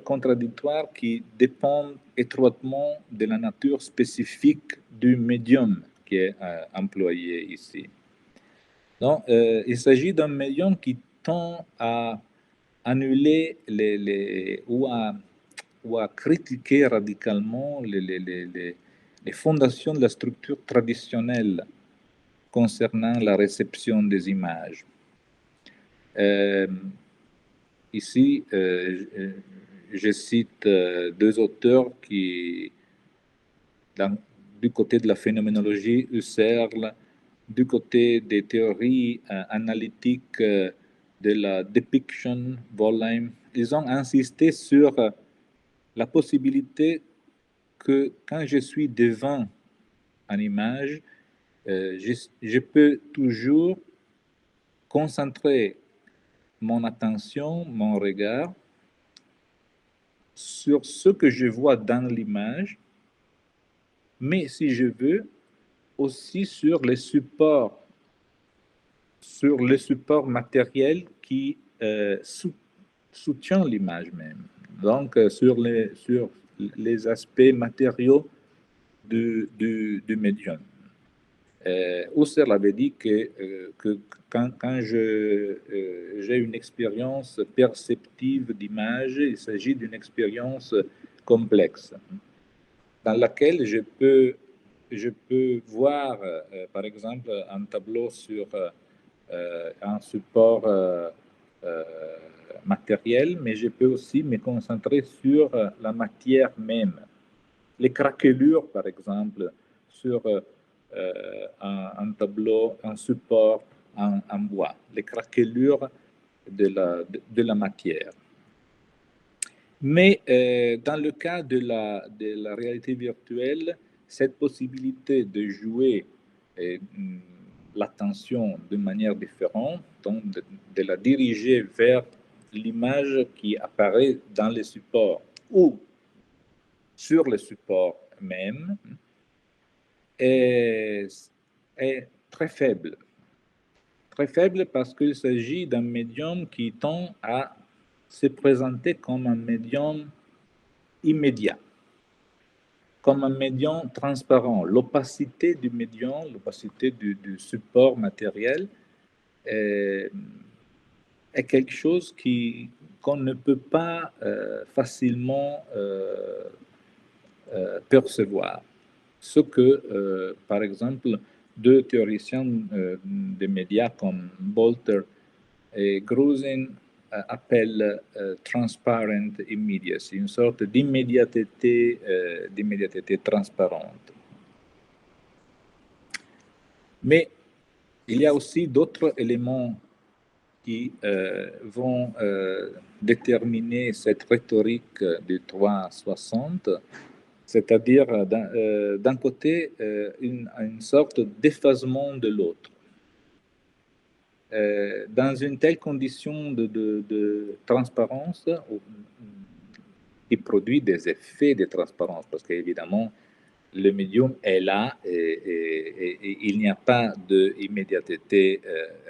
contradictoire qui dépend étroitement de la nature spécifique du médium qui est employé ici. Donc, il s'agit d'un médium qui tend à annuler ou à critiquer radicalement les fondations de la structure traditionnelle concernant la réception des images. Ici, je cite deux auteurs qui, du côté de la phénoménologie, Husserl, du côté des théories analytiques de la depiction, Wollheim, ils ont insisté sur la possibilité que quand je suis devant une image, je peux toujours concentrer mon attention, mon regard sur ce que je vois dans l'image, mais si je veux, aussi sur le support matériel qui soutient l'image même. Donc, sur les aspects matériaux du médium. Husserl avait dit que quand j'ai une expérience perceptive d'image, il s'agit d'une expérience complexe, dans laquelle je peux voir, par exemple, un tableau sur un support matériel, mais je peux aussi me concentrer sur la matière même. Les craquelures, par exemple, sur un tableau, un support en bois, les craquelures de la matière. Mais dans le cas de la réalité virtuelle, cette possibilité de jouer l'attention de manière différente, donc de la diriger vers l'image qui apparaît dans le support ou sur le support même, est très faible. Très faible parce qu'il s'agit d'un médium qui tend à se présenter comme un médium immédiat, comme un médium transparent. L'opacité du médium, l'opacité du support matériel est quelque chose qu'on ne peut pas facilement percevoir. Ce que, par exemple, deux théoriciens des médias comme Bolter et Grusin appellent transparent immediacy, une sorte d'immédiateté transparente. Mais il y a aussi d'autres éléments qui vont déterminer cette rhétorique du 360, c'est-à-dire d'un côté une sorte d'effacement de l'autre. Dans une telle condition de transparence, qui produit des effets de transparence, parce qu'évidemment, le médium est là et il n'y a pas d'immédiateté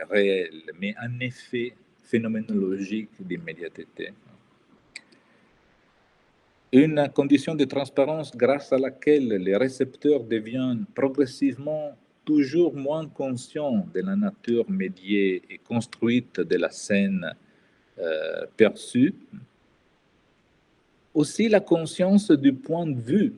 réelle, mais un effet phénoménologique d'immédiateté. Une condition de transparence grâce à laquelle les récepteurs deviennent progressivement toujours moins conscients de la nature médiée et construite de la scène perçue. Aussi la conscience du point de vue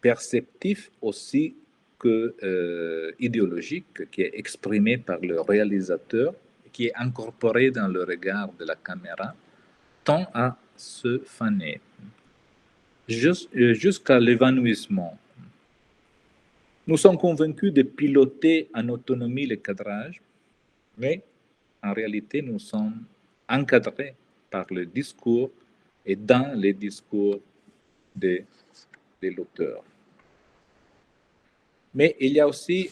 perceptif aussi que idéologique qui est exprimé par le réalisateur, qui est incorporé dans le regard de la caméra, tend à se faner jusqu'à l'évanouissement. Nous sommes convaincus de piloter en autonomie le cadrage, mais en réalité, nous sommes encadrés par le discours et dans les discours de l'auteur. Mais il y a aussi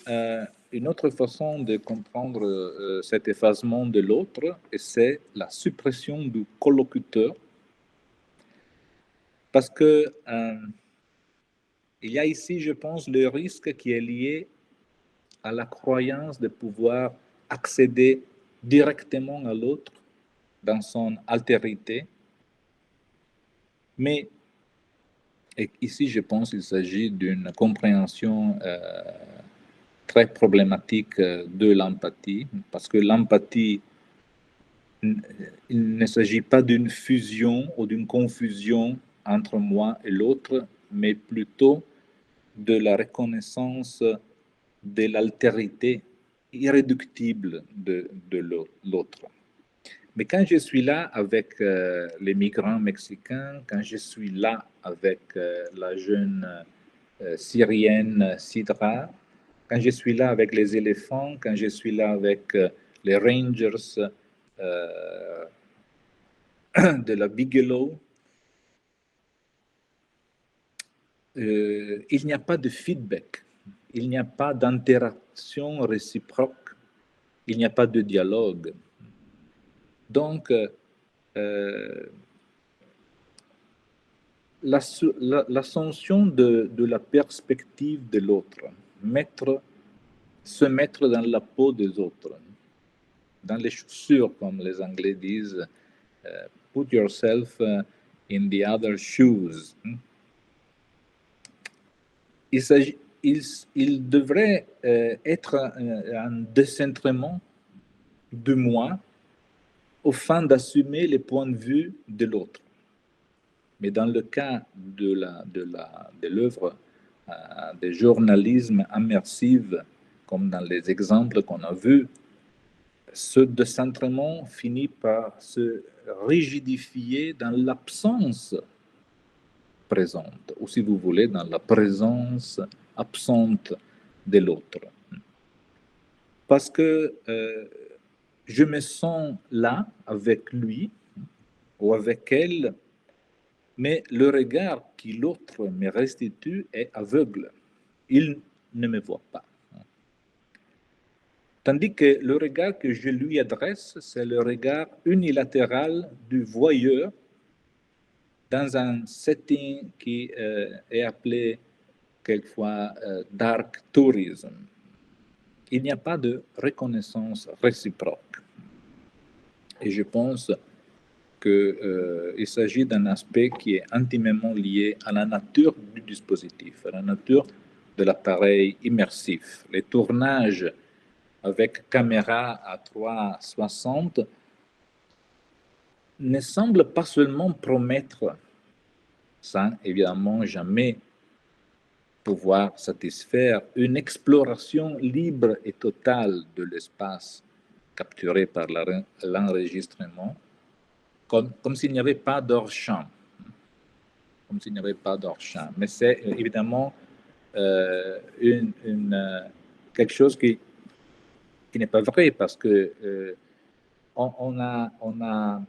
une autre façon de comprendre cet effacement de l'autre, et c'est la suppression du collocuteur. Parce que il y a ici, je pense, le risque qui est lié à la croyance de pouvoir accéder directement à l'autre dans son altérité. Mais ici, je pense qu'il s'agit d'une compréhension très problématique de l'empathie, parce que l'empathie, il ne s'agit pas d'une fusion ou d'une confusion entre moi et l'autre, mais plutôt de la reconnaissance de l'altérité irréductible de l'autre. Mais quand je suis là avec les migrants mexicains, quand je suis là avec la jeune syrienne Sidra, quand je suis là avec les éléphants, quand je suis là avec les rangers de la Bigelow, il n'y a pas de feedback, il n'y a pas d'interaction réciproque, il n'y a pas de dialogue. Donc, l'ascension de la perspective de l'autre, se mettre dans la peau des autres, dans les chaussures, comme les Anglais disent, put yourself in the other shoes. Il devrait être un décentrement de moi au fin d'assumer les points de vue de l'autre. Mais dans le cas de l'œuvre de journalisme immersif, comme dans les exemples qu'on a vus, ce décentrement finit par se rigidifier dans l'absence présente, ou si vous voulez, dans la présence absente de l'autre. Parce que je me sens là avec lui ou avec elle, mais le regard que l'autre me restitue est aveugle. Il ne me voit pas. Tandis que le regard que je lui adresse, c'est le regard unilatéral du voyeur dans un setting qui est appelé quelquefois dark tourism. Il n'y a pas de reconnaissance réciproque. Et je pense qu'il s'agit d'un aspect qui est intimement lié à la nature du dispositif, à la nature de l'appareil immersif. Les tournages avec caméra à 360 ne semblent pas seulement promettre, sans évidemment jamais pouvoir satisfaire, une exploration libre et totale de l'espace capturé par l'enregistrement, comme s'il n'y avait pas d'hors-champ. Comme s'il n'y avait pas d'hors-champ. Mais c'est évidemment quelque chose qui n'est pas vrai, parce que on a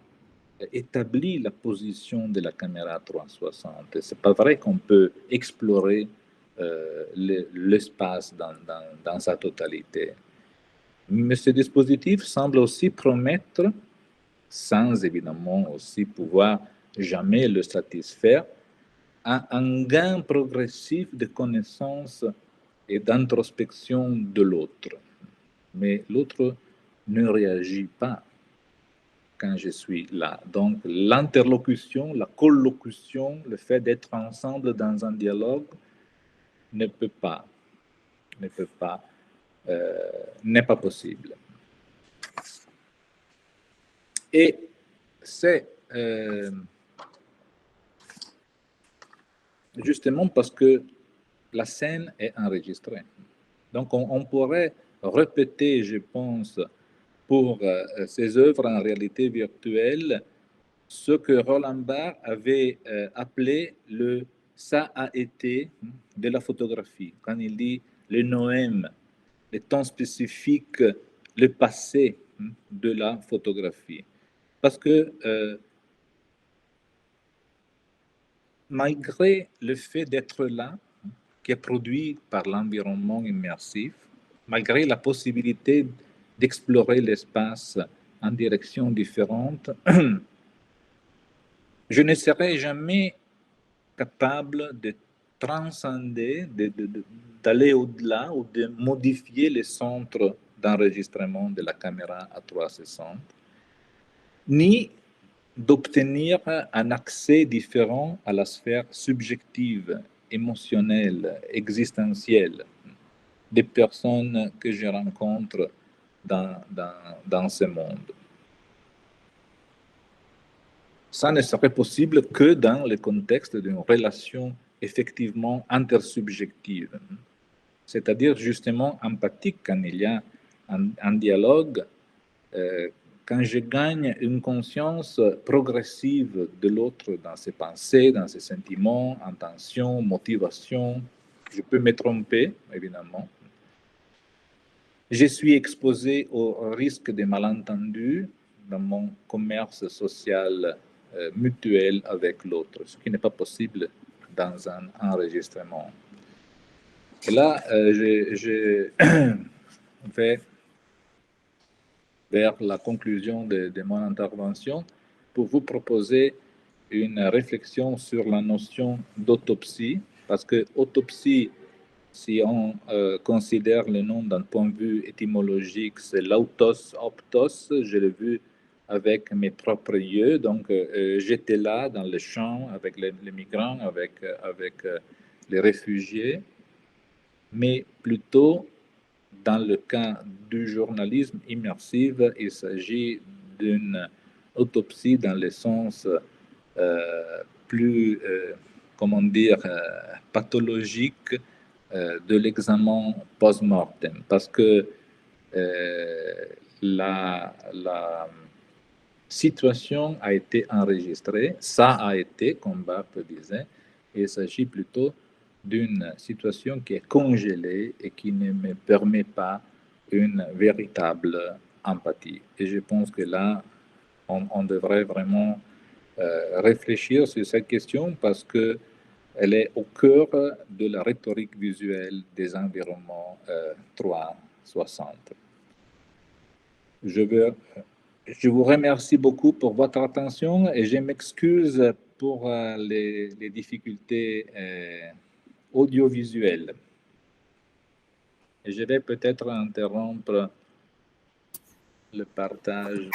établi la position de la caméra 360. C'est pas vrai qu'on peut explorer l'espace dans sa totalité. Mais ce dispositif semble aussi promettre, sans évidemment aussi pouvoir jamais le satisfaire, un gain progressif de connaissance et d'introspection de l'autre. Mais l'autre ne réagit pas quand je suis là. Donc l'interlocution, la collocution, le fait d'être ensemble dans un dialogue n'est pas possible. Et c'est justement parce que la scène est enregistrée. Donc on pourrait répéter, je pense, pour ces œuvres en réalité virtuelle, ce que Roland Barthes avait appelé le « ça a été » de la photographie, quand il dit le noème, le temps spécifique, le passé de la photographie. Parce que malgré le fait d'être là, qui est produit par l'environnement immersif, malgré la possibilité d'explorer l'espace en directions différentes, je ne serai jamais capable de transcender, d'aller au-delà ou de modifier les centres d'enregistrement de la caméra à 360, ni d'obtenir un accès différent à la sphère subjective, émotionnelle, existentielle des personnes que je rencontre dans ce monde. Ça ne serait possible que dans le contexte d'une relation effectivement intersubjective, c'est-à-dire justement empathique quand il y a un dialogue, quand je gagne une conscience progressive de l'autre dans ses pensées, dans ses sentiments, intentions, motivations. Je peux me tromper, évidemment. Je suis exposé au risque de malentendus dans mon commerce social mutuel avec l'autre, ce qui n'est pas possible dans un enregistrement. Et là, je vais vers la conclusion de mon intervention pour vous proposer une réflexion sur la notion d'autopsie, parce que autopsie, si on considère le nom d'un point de vue étymologique, c'est l'autos, optos, je l'ai vu avec mes propres yeux, donc j'étais là dans les champs avec les migrants, avec les réfugiés, mais plutôt dans le cas du journalisme immersif, il s'agit d'une autopsie dans le sens plus, comment dire, pathologique de l'examen post-mortem, parce que la situation a été enregistrée, ça a été, comme Barthes disait, et il s'agit plutôt d'une situation qui est congelée et qui ne me permet pas une véritable empathie. Et je pense que là, on devrait vraiment réfléchir sur cette question parce qu'elle est au cœur de la rhétorique visuelle des environnements 360. Je vous remercie beaucoup pour votre attention et je m'excuse pour les difficultés audiovisuelles. Et je vais peut-être interrompre le partage.